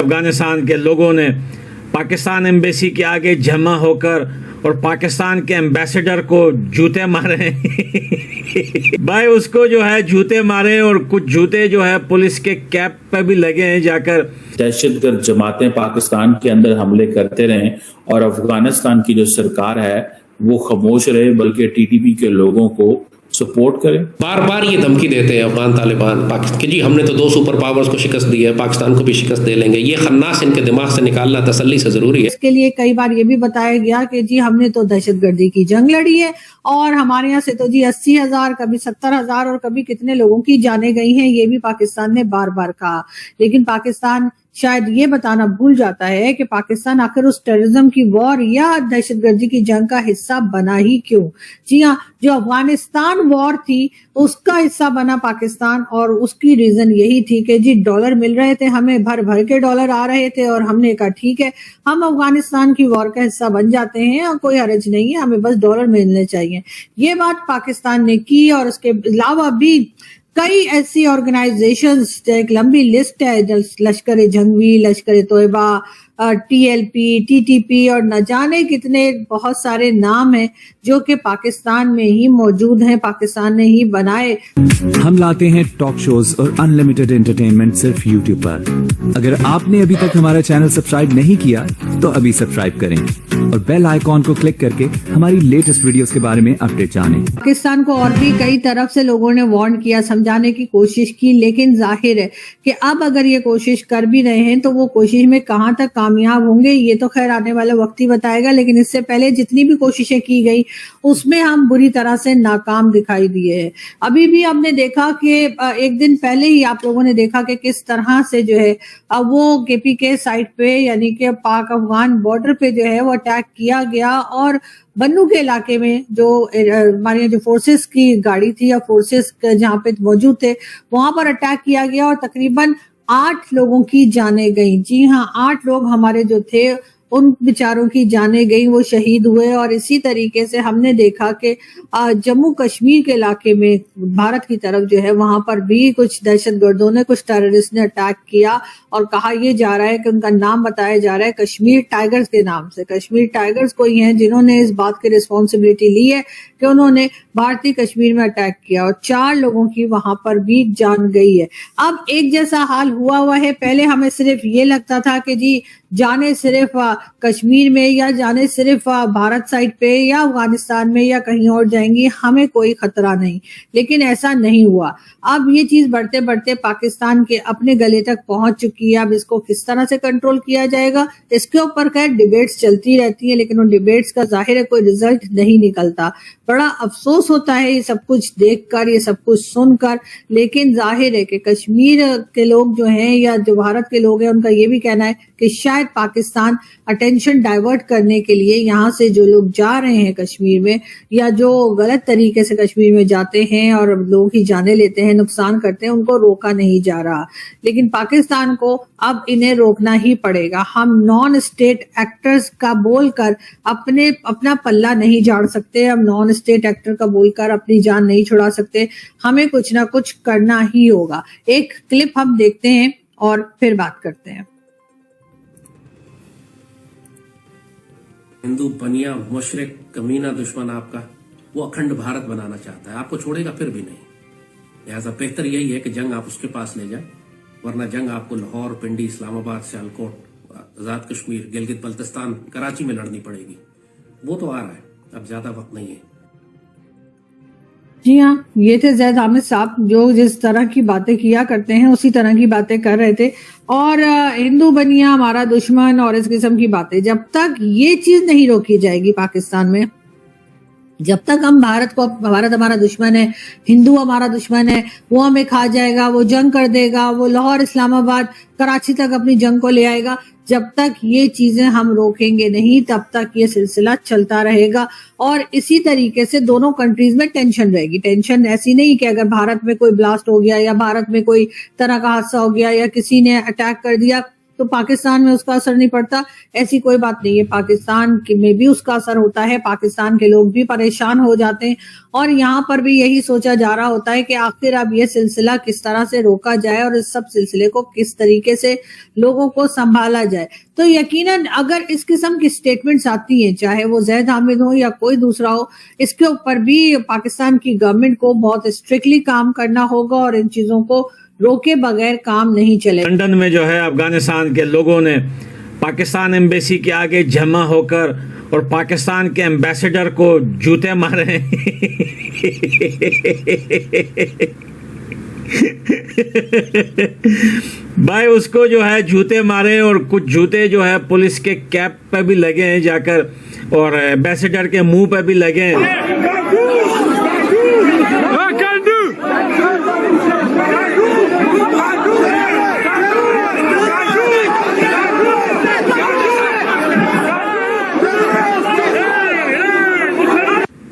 افغانستان کے لوگوں نے پاکستان ایمبیسی کے آگے جمع ہو کر اور پاکستان کے ایمبیسیڈر کو جوتے مارے بھائی اس کو جو ہے جوتے مارے اور کچھ جوتے جو ہے پولیس کے کیپ پہ بھی لگے ہیں جا کر. دہشت گرد جماعتیں پاکستان کے اندر حملے کرتے رہیں اور افغانستان کی جو سرکار ہے وہ خاموش رہے بلکہ ٹی ٹی پی کے لوگوں کو سپورٹ کرے. بار بار یہ دھمکی دیتے ہیں افغان طالبان پاکستان کہ جی ہم نے تو 2 سپر پاورز کو شکست دی ہے، پاکستان کو بھی شکست دے لیں گے. یہ خناس ان کے دماغ سے نکالنا تسلی سے ضروری ہے. اس کے لیے کئی بار یہ بھی بتایا گیا کہ جی ہم نے تو دہشت گردی کی جنگ لڑی ہے اور ہمارے یہاں سے تو جی 80,000 کبھی 70,000 اور کبھی کتنے لوگوں کی جانیں گئی ہیں. یہ بھی پاکستان نے بار بار کہا، لیکن پاکستان شاید یہ بتانا بھول جاتا ہے کہ پاکستان آخر اس ٹیررزم کی وار یا دہشت گردی کی جنگ کا حصہ بنا ہی کیوں. جی ہاں، جو افغانستان وار تھی اس کا حصہ بنا پاکستان، اور اس کی ریزن یہی تھی کہ جی ڈالر مل رہے تھے، ہمیں بھر بھر کے ڈالر آ رہے تھے اور ہم نے کہا ٹھیک ہے ہم افغانستان کی وار کا حصہ بن جاتے ہیں اور کوئی حرج نہیں ہے، ہمیں بس ڈالر ملنے چاہیے. یہ بات پاکستان نے کی، اور اس کے علاوہ بھی کئی ایسی آرگنائزیشنز، ایک لمبی لسٹ ہے، Lashkar Jhangvi, Lashkar Taiba, T L P, T T P اور نہ جانے کتنے بہت سارے نام ہیں جو کہ پاکستان میں ہی موجود ہیں، پاکستان نے ہی بنائے. ہم لاتے ہیں ٹاک شوز اور انلمیٹڈ انٹرٹینمنٹ صرف یوٹیوب پر. اگر آپ نے ابھی تک ہمارا چینل سبسکرائب نہیں کیا تو ابھی سبسکرائب کریں اور بیل آئیکن کو کلک کر کے ہماری لیٹسٹ ویڈیوز کے بارے میں اپڈیٹ جانیں. پاکستان کو اور بھی کئی طرف سے لوگوں نے وارن کیا، سمجھانے کی کوشش کی، لیکن ظاہر ہے کہ اب اگر یہ کوشش کر بھی رہے ہیں تو وہ کوشش میں کہاں تک کامیاب ہوں گے یہ تو خیر آنے والا وقت ہی بتائے گا. لیکن اس سے پہلے جتنی بھی کوششیں کی گئی اس میں ہم بری طرح سے ناکام دکھائی دیے ہیں. ابھی بھی ہم نے دیکھا کہ ایک دن پہلے ہی آپ لوگوں نے دیکھا کہ کس طرح سے جو ہے وہ کے پی کے سائٹ پہ یعنی کہ پاک افغان بارڈر پہ جو ہے وہ اٹیک کیا گیا، اور بنو کے علاقے میں جو ہمارے جو فورسز کی گاڑی تھی یا فورسز جہاں پہ موجود تھے وہاں پر اٹیک کیا گیا اور تقریباً 8 لوگوں کی جانیں گئیں. جی ہاں، 8 لوگ ہمارے جو تھے ان بیچاروں کی جانیں گئیں، وہ شہید ہوئے. اور اسی طریقے سے ہم نے دیکھا کہ جموں کشمیر کے علاقے میں بھارت کی طرف جو ہے وہاں پر بھی کچھ دہشت گردوں نے، کچھ ٹیررسٹ نے اٹیک کیا، اور کہا یہ جا رہا ہے کہ ان کا نام بتایا جا رہا ہے کشمیر ٹائیگرز کے نام سے. کشمیر ٹائیگرز کوئی ہیں جنہوں نے اس بات کی ریسپانسبلٹی لی ہے کہ انہوں نے بھارتی کشمیر میں اٹیک کیا، اور 4 لوگوں کی وہاں پر بھی جان گئی ہے. اب ایک جیسا حال ہوا ہے. پہلے ہمیں صرف یہ لگتا تھا کہ جی جانے صرف کشمیر میں یا جانے صرف بھارت سائڈ پہ یا افغانستان میں یا کہیں اور جائیں گی، ہمیں کوئی خطرہ نہیں، لیکن ایسا نہیں ہوا. اب یہ چیز بڑھتے بڑھتے پاکستان کے اپنے گلے تک پہنچ چکی ہے. اب اس کو کس طرح سے کنٹرول کیا جائے گا اس کے اوپر خیر ڈیبیٹس چلتی رہتی ہیں، لیکن ان ڈیبیٹس کا ظاہر ہے کوئی رزلٹ نہیں نکلتا. بڑا افسوس ہوتا ہے یہ سب کچھ دیکھ کر، یہ سب کچھ سن کر، لیکن ظاہر ہے کہ کشمیر کے لوگ جو ہیں یا جو بھارت کے لوگ ہیں ان کا یہ بھی کہنا ہے کہ شاید پاکستان اٹینشن ڈائیورٹ کرنے کے لیے یہاں سے جو لوگ جا رہے ہیں کشمیر میں یا جو غلط طریقے سے کشمیر میں جاتے ہیں اور لوگوں کی جانیں لیتے ہیں، نقصان کرتے ہیں، ان کو روکا نہیں جا رہا. لیکن پاکستان کو اب انہیں روکنا ہی پڑے گا. ہم نان اسٹیٹ ایکٹرز کا بول کر اپنا پلہ نہیں جھاڑ سکتے. ہم نان اسٹیٹ ایکٹر کا بول کر اپنی جان نہیں چھڑا سکتے. ہمیں کچھ نہ کچھ کرنا ہی ہوگا. ایک کلپ ہم دیکھتے ہیں اور پھر بات کرتے ہیں. ہندو بنیا مشرق کمینہ دشمن آپ کا، وہ اکھنڈ بھارت بنانا چاہتا ہے، آپ کو چھوڑے گا پھر بھی نہیں. لہٰذا بہتر یہی ہے کہ جنگ آپ اس کے پاس لے جائیں، ورنہ جنگ آپ کو لاہور، پنڈی، اسلام آباد، سیالکوٹ، آزاد کشمیر، گلگت بلتستان، کراچی میں لڑنی پڑے گی. وہ تو آ رہا ہے، اب زیادہ وقت نہیں ہے. جی ہاں، یہ تھے زید حامد صاحب جو جس طرح کی باتیں کیا کرتے ہیں اسی طرح کی باتیں کر رہے تھے. اور ہندو بنیا ہمارا دشمن اور اس قسم کی باتیں، جب تک یہ چیز نہیں روکی جائے گی پاکستان میں، جب تک ہم بھارت ہمارا دشمن ہے، ہندو ہمارا دشمن ہے، وہ ہمیں کھا جائے گا، وہ جنگ کر دے گا، وہ لاہور، اسلام آباد، کراچی تک اپنی جنگ کو لے آئے گا، جب تک یہ چیزیں ہم روکیں گے نہیں تب تک یہ سلسلہ چلتا رہے گا. اور اسی طریقے سے دونوں کنٹریز میں ٹینشن رہے گی. ٹینشن ایسی نہیں کہ اگر بھارت میں کوئی بلاسٹ ہو گیا یا بھارت میں کوئی طرح کا حادثہ ہو گیا یا کسی نے اٹیک کر دیا تو پاکستان میں اس کا اثر نہیں پڑتا. ایسی کوئی بات نہیں ہے, پاکستان میں بھی اس کا اثر ہوتا ہے, پاکستان کے لوگ بھی پریشان ہو جاتے ہیں, اور یہاں پر بھی یہی سوچا جا رہا ہوتا ہے کہ آخر اب یہ سلسلہ کس طرح سے روکا جائے اور اس سب سلسلے کو کس طریقے سے لوگوں کو سنبھالا جائے. تو یقیناً اگر اس قسم کی سٹیٹمنٹس آتی ہیں, چاہے وہ زید حامد ہو یا کوئی دوسرا ہو, اس کے اوپر بھی پاکستان کی گورنمنٹ کو بہت اسٹرکٹلی کام کرنا ہوگا اور ان چیزوں کو روکے بغیر کام نہیں چلے. لندن میں جو ہے افغانستان کے لوگوں نے پاکستان ایمبیسی کے آگے جمع ہو کر اور پاکستان کے ایمبیسڈر کو جوتے مارے ہیں. بھائی اس کو جو ہے جوتے مارے, اور کچھ جوتے جو ہے پولیس کے کیپ پہ بھی لگے ہیں جا کر, اور ایمبیسڈر کے منہ پہ بھی لگے ہیں.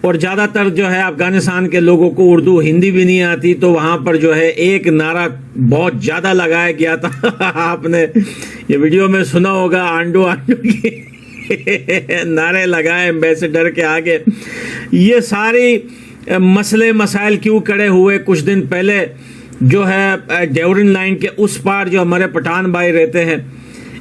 اور زیادہ تر جو ہے افغانستان کے لوگوں کو اردو ہندی بھی نہیں آتی, تو وہاں پر جو ہے ایک نعرہ بہت زیادہ لگایا گیا تھا. آپ نے یہ ویڈیو میں سنا ہوگا, آنڈو آنڈو کے نعرے لگائے ایمبیسڈر کے آگے. یہ ساری مسئلے مسائل کیوں کھڑے ہوئے؟ کچھ دن پہلے جو ہے ڈیورن لائن کے اس پار جو ہمارے پٹھان بھائی رہتے ہیں,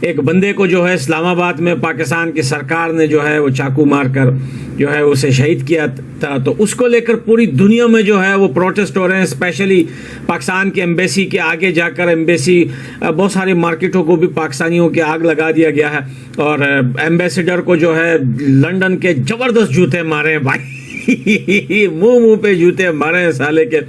ایک بندے کو جو ہے اسلام آباد میں پاکستان کی سرکار نے جو ہے وہ چاقو مار کر جو ہے اسے شہید کیا تھا. تو اس کو لے کر پوری دنیا میں جو ہے وہ پروٹیسٹ ہو رہے ہیں, اسپیشلی پاکستان کی ایمبیسی کے آگے جا کر. ایمبیسی بہت ساری مارکیٹوں کو بھی پاکستانیوں کے آگ لگا دیا گیا ہے, اور ایمبیسڈر کو جو ہے لندن کے زبردست جوتے مارے ہیں بھائی. منہ پہ جوتے مارے ہیں سالے کے,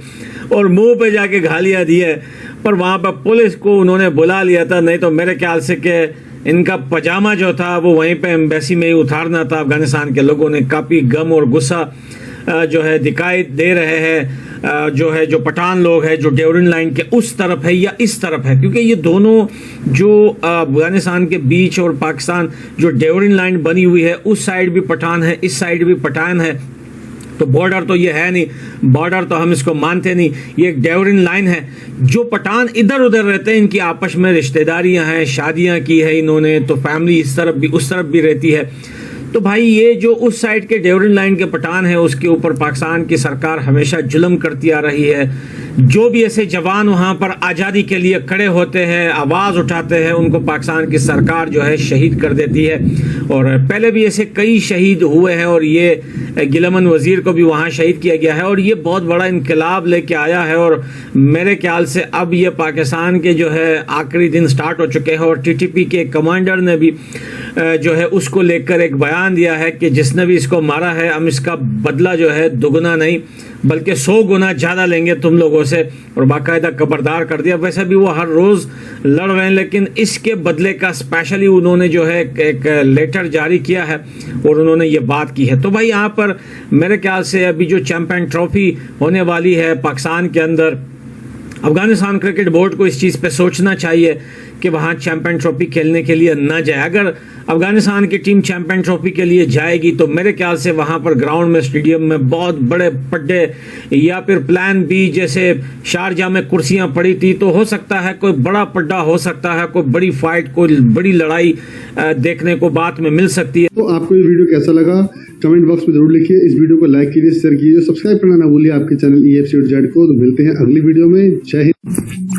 اور منہ پہ جا کے گالیاں دی ہے. پر وہاں پہ پولیس کو انہوں نے بلا لیا تھا, نہیں تو میرے خیال سے کہ ان کا پجامہ جو تھا وہ وہیں پہ ایمبیسی میں ہی اتارنا تھا. افغانستان کے لوگوں نے کافی غم اور غصہ جو ہے دکھائی دے رہے ہیں, جو پٹھان لوگ ہیں جو ڈیورن لائن کے اس طرف ہے یا اس طرف ہے, کیونکہ یہ دونوں جو افغانستان کے بیچ اور پاکستان جو ڈیورن لائن بنی ہوئی ہے, اس سائڈ بھی پٹھان ہے, اس سائڈ بھی پٹھان ہے. تو بارڈر تو یہ ہے نہیں, بارڈر تو ہم اس کو مانتے نہیں, یہ ایک ڈیورن لائن ہے. جو پٹھان ادھر ادھر رہتے ہیں ان کی آپس میں رشتہ داریاں ہیں, شادیاں کی ہے انہوں نے, تو فیملی اس طرف بھی اس طرف بھی رہتی ہے. تو بھائی یہ جو اس سائڈ کے ڈیورن لائن کے پٹھان ہیں اس کے اوپر پاکستان کی سرکار ہمیشہ ظلم کرتی آ رہی ہے. جو بھی ایسے جوان وہاں پر آزادی کے لیے کھڑے ہوتے ہیں, آواز اٹھاتے ہیں, ان کو پاکستان کی سرکار جو ہے شہید کر دیتی ہے. اور پہلے بھی ایسے کئی شہید ہوئے ہیں, اور یہ گلمن وزیر کو بھی وہاں شہید کیا گیا ہے, اور یہ بہت بڑا انقلاب لے کے آیا ہے. اور میرے خیال سے اب یہ پاکستان کے جو ہے آخری دن سٹارٹ ہو چکے ہیں, اور ٹی ٹی پی کے کمانڈر نے بھی جو ہے اس کو لے کر ایک بیان دیا ہے کہ جس نے بھی اس کو مارا ہے ہم اس کا بدلہ جو ہے دگنا نہیں بلکہ 100 گنا زیادہ لیں گے تم لوگوں سے, اور باقاعدہ خبردار کر دیا. ویسے بھی وہ ہر روز لڑ رہے ہیں, لیکن اس کے بدلے کا اسپیشلی انہوں نے جو ہے ایک لیٹر جاری کیا ہے اور انہوں نے یہ بات کی ہے. تو بھائی یہاں پر میرے خیال سے ابھی جو چیمپئن ٹرافی ہونے والی ہے پاکستان کے اندر, افغانستان کرکٹ بورڈ کو اس چیز پہ سوچنا چاہیے کہ وہاں چیمپئن ٹرافی کھیلنے کے لیے نہ جائے. اگر افغانستان کی ٹیم چیمپئن ٹرافی کے لیے جائے گی تو میرے خیال سے وہاں پر گراؤنڈ میں اسٹیڈیم میں بہت بڑے پڈے یا پھر پلان بی جیسے شارجہ میں کرسیاں پڑی تھی, تو ہو سکتا ہے کوئی بڑا پڈا ہو سکتا ہے, کوئی بڑی فائٹ, کوئی بڑی لڑائی دیکھنے کو بات میں مل سکتی ہے. تو آپ کو یہ ویڈیو کیسا لگا کمنٹ باکس میں ضرور لکھیے. اس ویڈیو کو لائک کیجیے, شیئر کیجیے, سبسکرائب کرنا نہ بھولیے آپ کے چینل EFC.Z کو. تو ملتے ہیں اگلی ویڈیو میں. جے ہند.